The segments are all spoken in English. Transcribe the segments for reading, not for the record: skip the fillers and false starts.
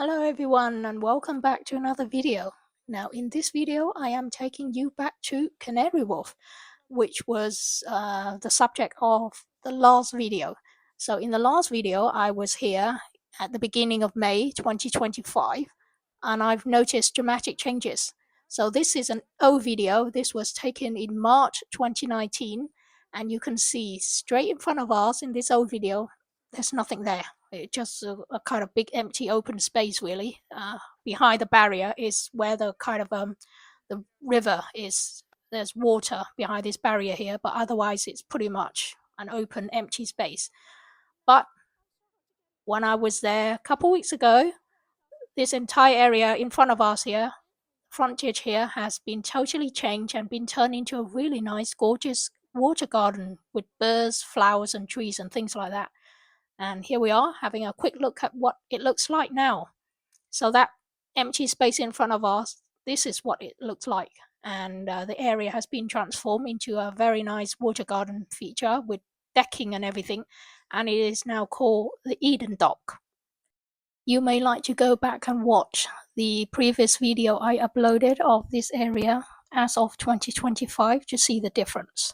Hello everyone and welcome back to another video. Now in this video I am taking you back to Canary Wharf, which was the subject of the last video. So in the last video I was here at the beginning of May 2025 and I've noticed dramatic changes. So this is an old video. This was taken in March 2019 and you can see straight in front of us in this old video there's nothing there. It's just a kind of big empty open space really. Behind the barrier is where the kind of the river is. There's water behind this barrier here, but otherwise it's pretty much an open empty space. But when I was there a couple weeks ago, this entire area in front of us here, frontage here, has been totally changed and been turned into a really nice gorgeous water garden with birds, flowers and trees and things like that. And here we are having a quick look at what it looks like now. So that empty space in front of us, this is what it looks like. And the area has been transformed into a very nice water garden feature with decking and everything. And it is now called the Eden Dock. You may like to go back and watch the previous video I uploaded of this area as of 2025 to see the difference.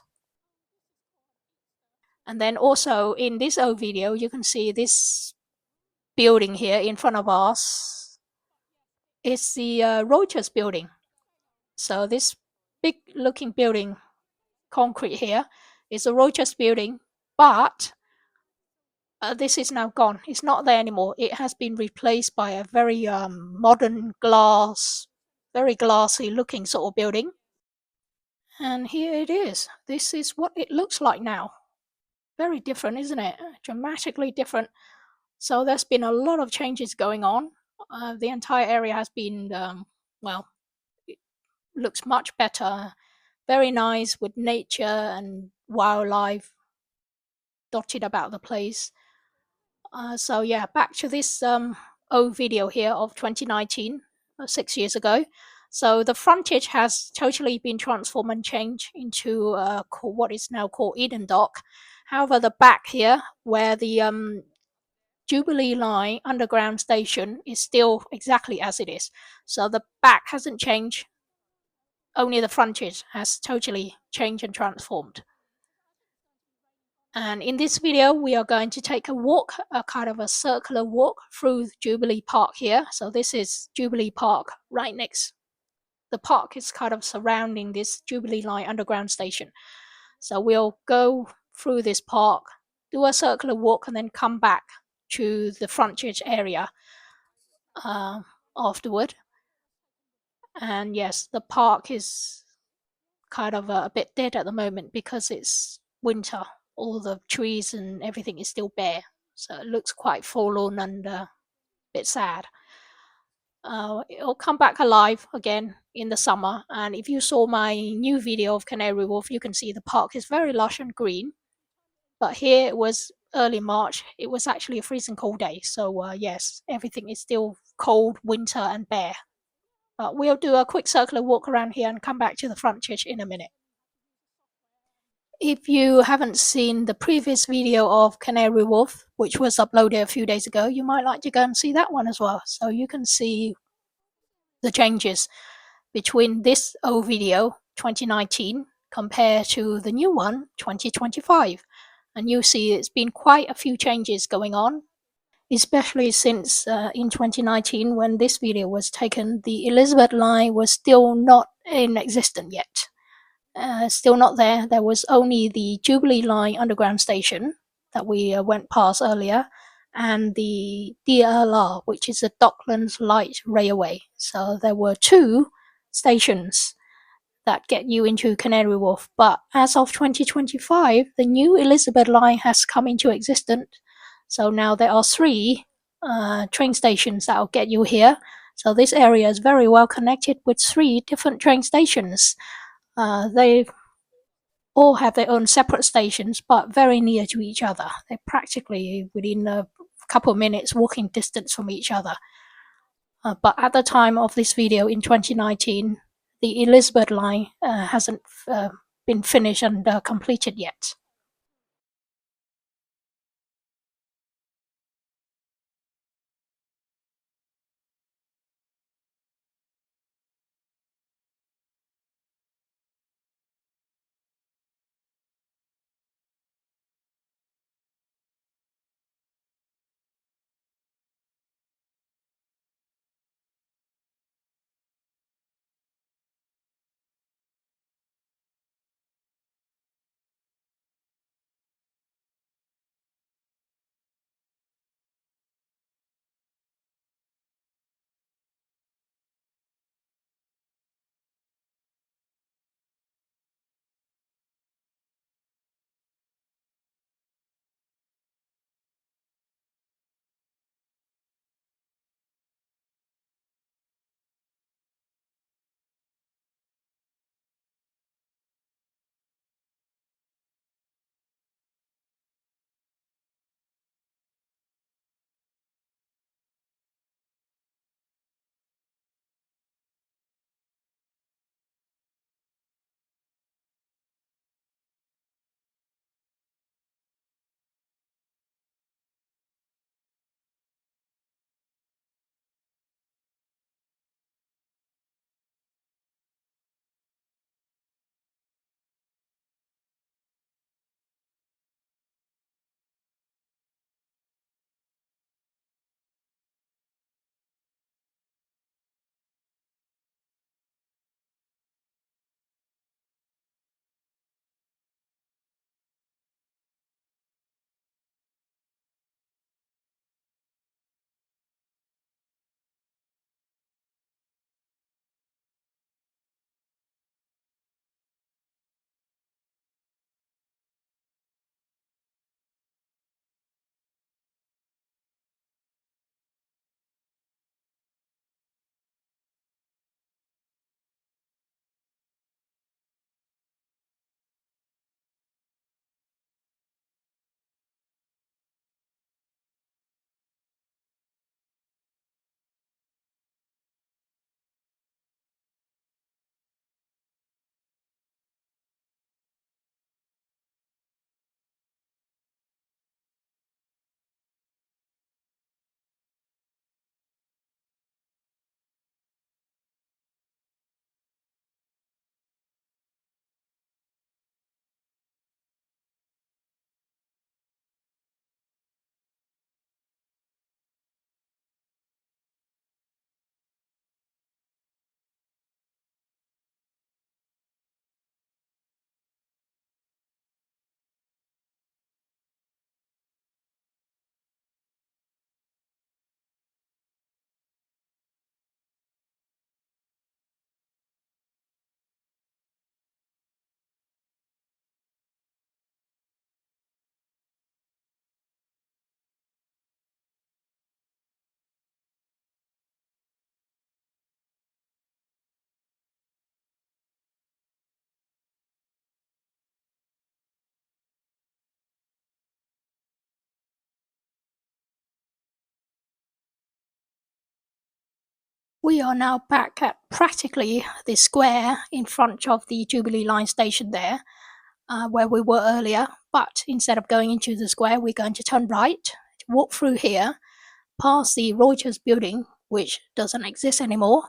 And then also in this old video, you can see this building here in front of us is the Reuters building. So this big looking building, concrete here, is a Reuters building, but this is now gone. It's not there anymore. It has been replaced by a very modern glass, very glassy looking sort of building. And here it is. This is what it looks like now. Very different, isn't it? Dramatically different. So there's been a lot of changes going on. The entire area has been, well, it looks much better. Very nice with nature and wildlife dotted about the place. So yeah, back to this old video here of 2019, 6 years ago. So the frontage has totally been transformed and changed into what is now called Eden Dock. However, the back here, where the Jubilee Line underground station is still exactly as it is. So the back hasn't changed, only the frontage has totally changed and transformed. And in this video, we are going to take a walk, a kind of a circular walk through Jubilee Park here. So this is Jubilee Park right next. The park is kind of surrounding this Jubilee Line underground station. So we'll go through this park, do a circular walk, and then come back to the frontage area afterward. And yes, the park is kind of a bit dead at the moment because it's winter. All the trees and everything is still bare, so it looks quite forlorn and a bit sad. It'll come back alive again in the summer, and if you saw my new video of Canary Wharf, you can see the park is very lush and green. But here it was early March, it was actually a freezing cold day, so yes, everything is still cold, winter and bare. But we'll do a quick circular walk around here and come back to the frontage in a minute. If you haven't seen the previous video of Canary Wharf, which was uploaded a few days ago, you might like to go and see that one as well. So you can see the changes between this old video, 2019, compared to the new one, 2025. And you see it's been quite a few changes going on, especially since in 2019, when this video was taken, the Elizabeth line was still not in existence yet. Still not there. There was only the Jubilee Line underground station that we went past earlier, and the DLR, which is the Docklands Light Railway. So there were two stations that get you into Canary Wharf. But as of 2025, the new Elizabeth line has come into existence. So now there are three train stations that will get you here. So this area is very well connected with three different train stations. They all have their own separate stations, but very near to each other. They're practically within a couple of minutes walking distance from each other. But at the time of this video in 2019, the Elizabeth line hasn't been finished and completed yet. We are now back at practically the square in front of the Jubilee Line station there, where we were earlier. But instead of going into the square, we're going to turn right, walk through here, past the Reuters building, which doesn't exist anymore.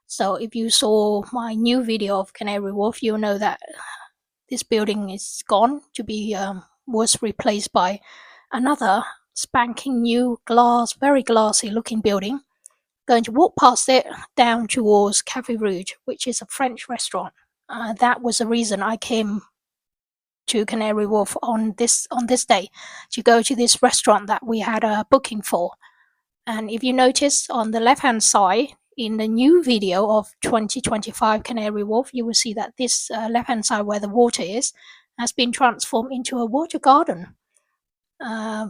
So if you saw my new video of Canary Wharf, you'll know that this building is gone to be was replaced by another spanking new glass, very glassy looking building. Going to walk past it down towards Cafe Rouge, which is a French restaurant. That was the reason I came to Canary Wharf on this day, to go to this restaurant that we had a booking for. And if you notice on the left hand side in the new video of 2025 Canary Wharf, you will see that this left hand side where the water is has been transformed into a water garden.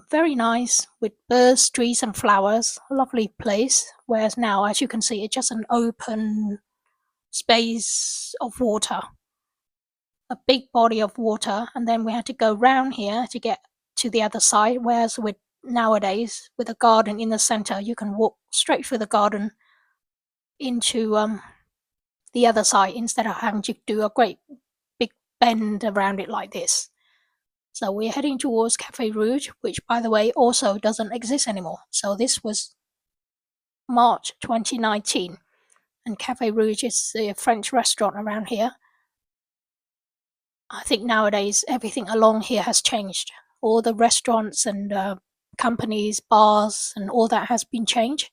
Very nice with birds, trees, and flowers. Lovely place. Whereas now, as you can see, it's just an open space of water, a big body of water, and then we had to go round here to get to the other side. Whereas with nowadays, with a garden in the center, you can walk straight through the garden into the other side instead of having to do a great big bend around it like this. So we're heading towards Cafe Rouge, which, by the way, also doesn't exist anymore. So this was March 2019, and Cafe Rouge is a French restaurant around here. I think nowadays everything along here has changed. All the restaurants and companies, bars, and all that has been changed.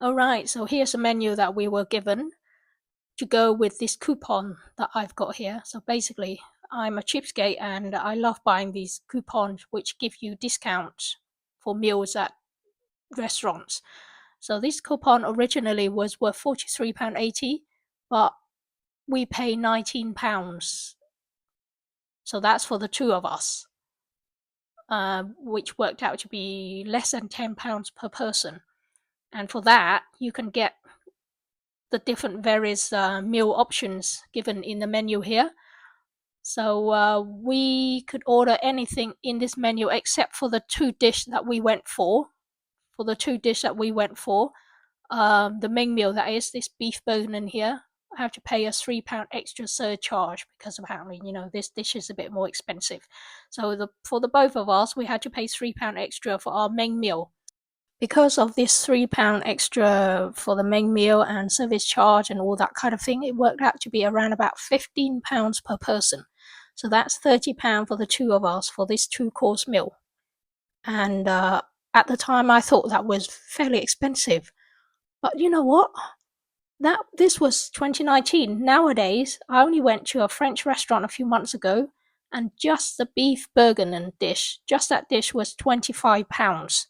Alright, so here's a menu that we were given to go with this coupon that I've got here. So basically, I'm a cheapskate and I love buying these coupons which give you discounts for meals at restaurants. So this coupon originally was worth £43.80, but we pay £19. So that's for the two of us, which worked out to be less than £10 per person. And for that, you can get the different various meal options given in the menu here. So we could order anything in this menu except for the two dish that we went for. For the two dish that we went for, the main meal, that is this beef bourguignon here, I have to pay a £3 extra surcharge because apparently, this dish is a bit more expensive. So for the both of us, we had to pay £3 extra for our main meal. Because of this £3 extra for the main meal and service charge and all that kind of thing, it worked out to be around about £15 per person. So that's £30 for the two of us for this two-course meal. And at the time, I thought that was fairly expensive. But you know what? This was 2019. Nowadays, I only went to a French restaurant a few months ago, and just the beef bourguignon dish, just that dish was £25.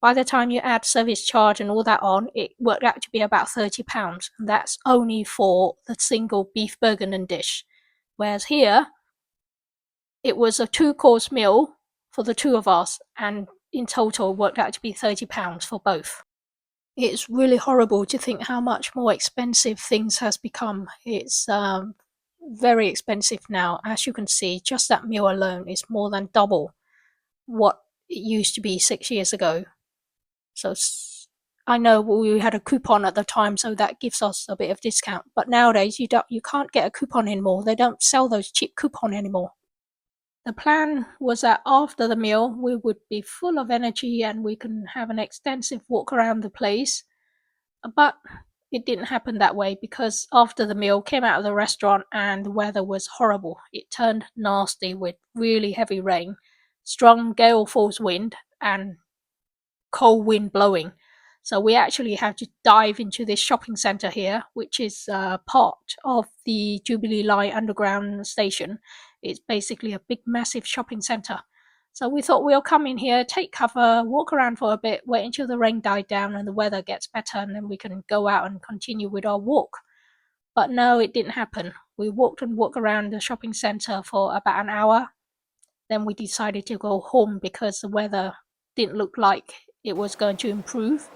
By the time you add service charge and all that on, it worked out to be about £30. And that's only for the single beef bourguignon dish. Whereas here, it was a two-course meal for the two of us, and in total worked out to be £30 for both. It's really horrible to think how much more expensive things has become. It's very expensive now. As you can see, just that meal alone is more than double what it used to be 6 years ago. So I know we had a coupon at the time, so that gives us a bit of discount. But nowadays, you can't get a coupon anymore. They don't sell those cheap coupons anymore. The plan was that after the meal, we would be full of energy and we can have an extensive walk around the place. But it didn't happen that way, because after the meal, came out of the restaurant and the weather was horrible. It turned nasty with really heavy rain, strong gale force wind, and cold wind blowing. So we actually had to dive into this shopping centre here, which is part of the Jubilee Line underground station. It's basically a big, massive shopping centre. So we thought we'll come in here, take cover, walk around for a bit, wait until the rain died down and the weather gets better, and then we can go out and continue with our walk. But no, it didn't happen. We walked and walked around the shopping centre for about an hour. Then we decided to go home because the weather didn't look like it was going to improve.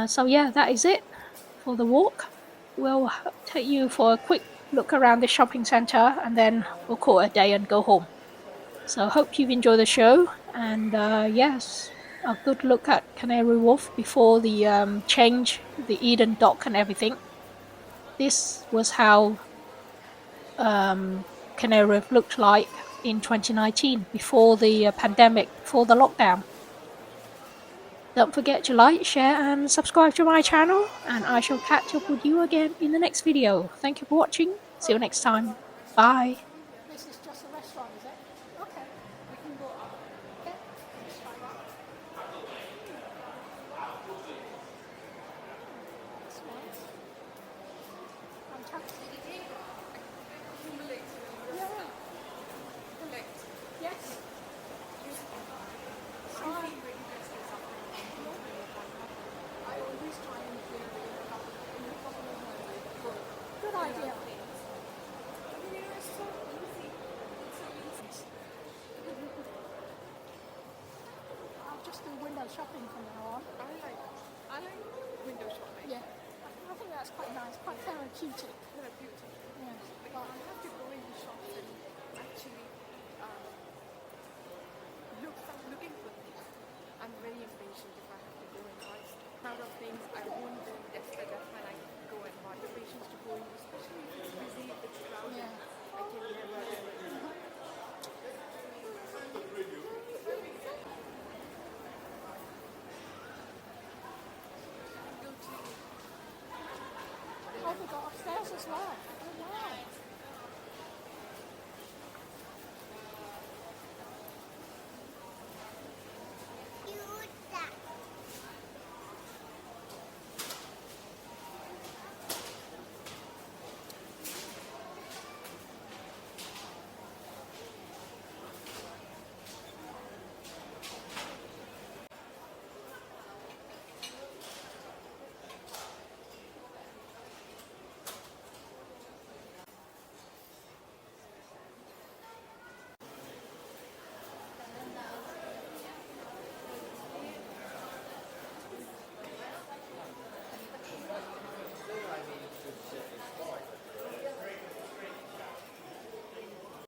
So yeah, that is it for the walk. We'll take you for a quick look around the shopping centre and then we'll call it a day and go home. So hope you've enjoyed the show, and yes, a good look at Canary Wharf before the change, the Eden Dock and everything. This was how Canary Wharf looked like in 2019, before the pandemic, before the lockdown. Don't forget to like, share and subscribe to my channel, and I shall catch up with you again in the next video. Thank you for watching. See you next time. Bye. This is just a restaurant, is it? Okay. We can go up. Okay. Let's try that. That's nice. Fantastic. Yeah. Yes. Good idea. I'll just do window shopping from now on. I like window shopping. Yeah. I think that's quite nice, quite therapeutic. Therapeutic. Yes. Like, I have to go in the shops and actually start looking for things. I'm very impatient if I have to go and buy crowd of things. I won't be desperate when I go and buy. The patience to go in, especially if it's busy, if it's crowded. Yeah. I can never ever. Oh, we got upstairs as well.